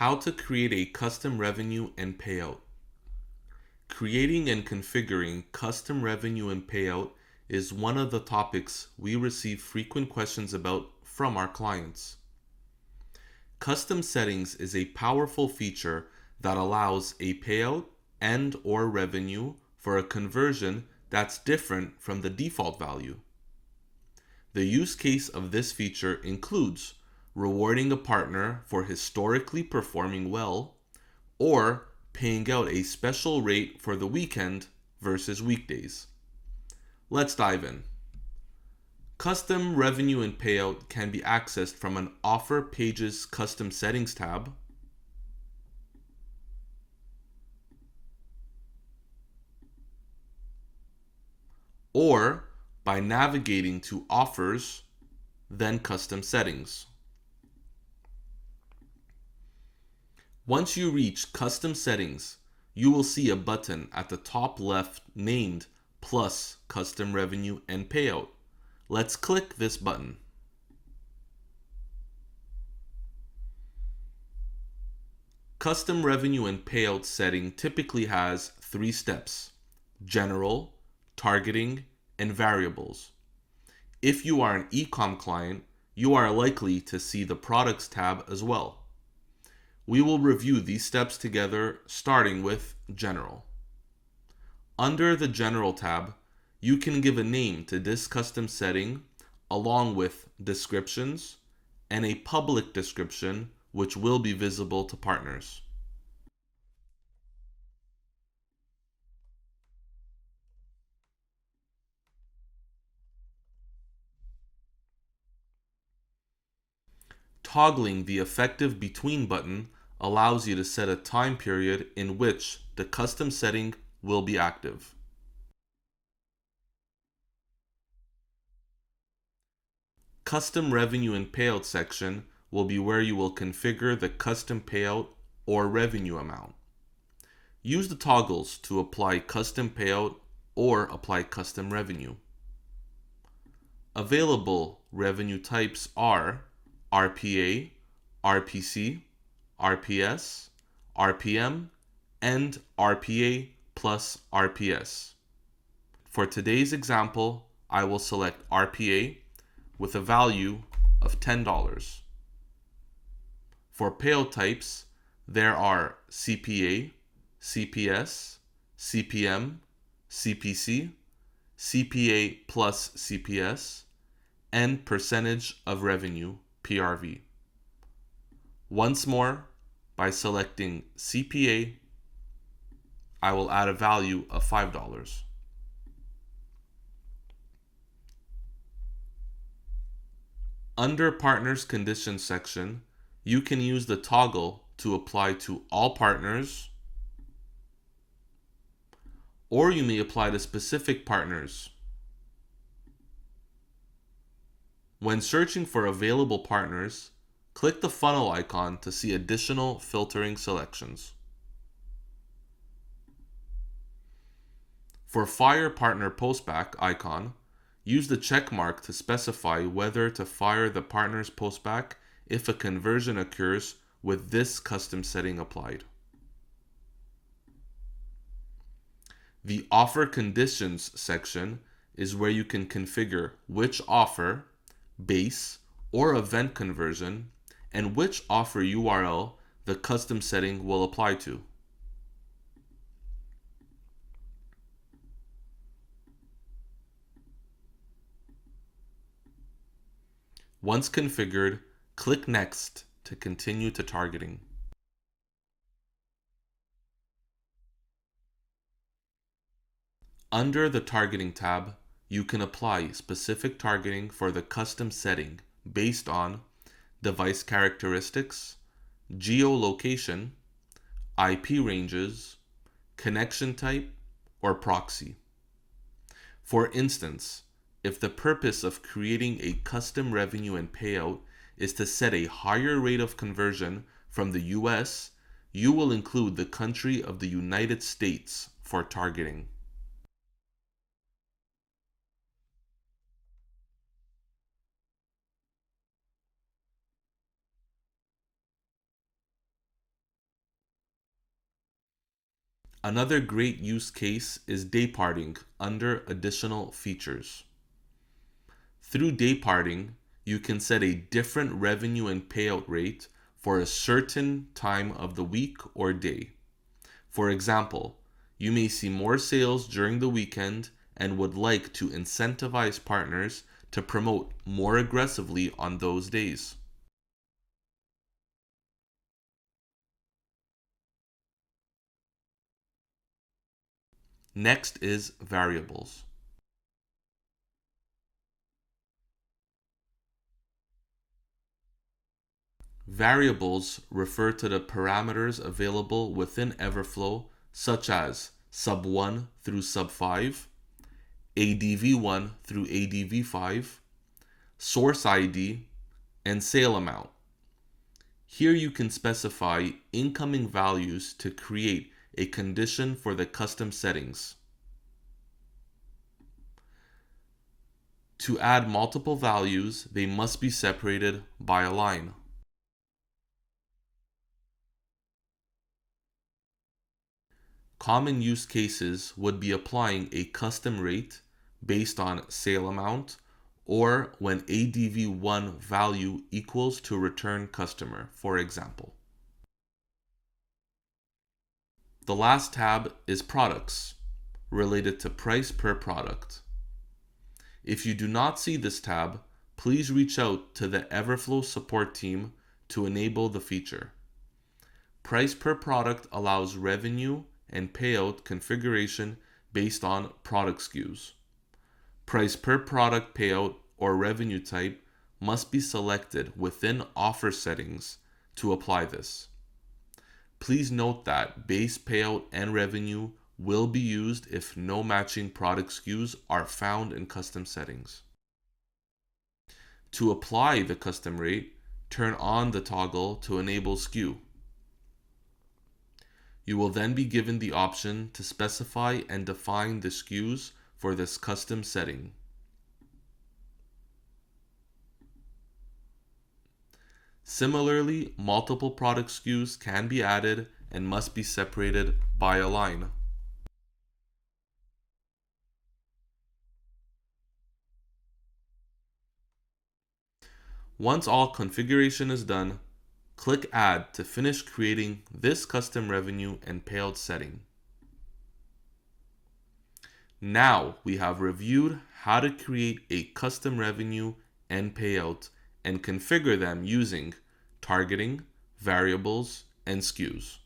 How to create a custom revenue and payout. Creating and configuring custom revenue and payout is one of the topics we receive frequent questions about from our clients. Custom settings is a powerful feature that allows a payout and/or revenue for a conversion that's different from the default value. The use case of this feature includes rewarding a partner for historically performing well, or paying out a special rate for the weekend versus weekdays. Let's dive in. Custom revenue and payout can be accessed from an Offer Pages Custom Settings tab, or by navigating to Offers, then Custom Settings. Once you reach Custom Settings, you will see a button at the top left named Plus Custom Revenue and Payout. Let's click this button. Custom Revenue and Payout setting typically has 3 steps: General, Targeting, and Variables. If you are an e-com client, you are likely to see the Products tab as well. We will review these steps together, starting with General. Under the General tab, you can give a name to this custom setting along with descriptions and a public description which will be visible to partners. Toggling the Effective Between button allows you to set a time period in which the custom setting will be active. Custom Revenue and Payout section will be where you will configure the custom payout or revenue amount. Use the toggles to apply custom payout or apply custom revenue. Available revenue types are RPA, RPC, RPS, RPM, and RPA plus RPS. For today's example, I will select RPA with a value of $10. For payout types, there are CPA, CPS, CPM, CPC, CPA plus CPS, and percentage of revenue, PRV. Once more, by selecting CPA, I will add a value of $5. Under Partners Conditions section, you can use the toggle to apply to all partners, or you may apply to specific partners. When searching for available partners, click the funnel icon to see additional filtering selections. For Fire Partner Postback icon, use the check mark to specify whether to fire the partner's postback if a conversion occurs with this custom setting applied. The Offer Conditions section is where you can configure which offer, base, or event conversion, and which offer URL the custom setting will apply to. Once configured, click Next to continue to targeting. Under the Targeting tab, you can apply specific targeting for the custom setting based on device characteristics, geolocation, IP ranges, connection type, or proxy. For instance, if the purpose of creating a custom revenue and payout is to set a higher rate of conversion from the US, you will include the country of the United States for targeting. Another great use case is dayparting under additional features. Through dayparting, you can set a different revenue and payout rate for a certain time of the week or day. For example, you may see more sales during the weekend and would like to incentivize partners to promote more aggressively on those days. Next is variables. Variables refer to the parameters available within Everflow, such as sub1 through sub5, ADV1 through ADV5, source ID, and sale amount. Here you can specify incoming values to create a condition for the custom settings. To add multiple values, they must be separated by a line. Common use cases would be applying a custom rate based on sale amount or when ADV1 value equals to return customer, for example. The last tab is products, related to price per product. If you do not see this tab, please reach out to the Everflow support team to enable the feature. Price per product allows revenue and payout configuration based on product SKUs. Price per product payout or revenue type must be selected within offer settings to apply this. Please note that base payout and revenue will be used if no matching product SKUs are found in custom settings. To apply the custom rate, turn on the toggle to enable SKU. You will then be given the option to specify and define the SKUs for this custom setting. Similarly, multiple product SKUs can be added and must be separated by a line. Once all configuration is done, click Add to finish creating this custom revenue and payout setting. Now we have reviewed how to create a custom revenue and payout and configure them using targeting, variables, and SKUs.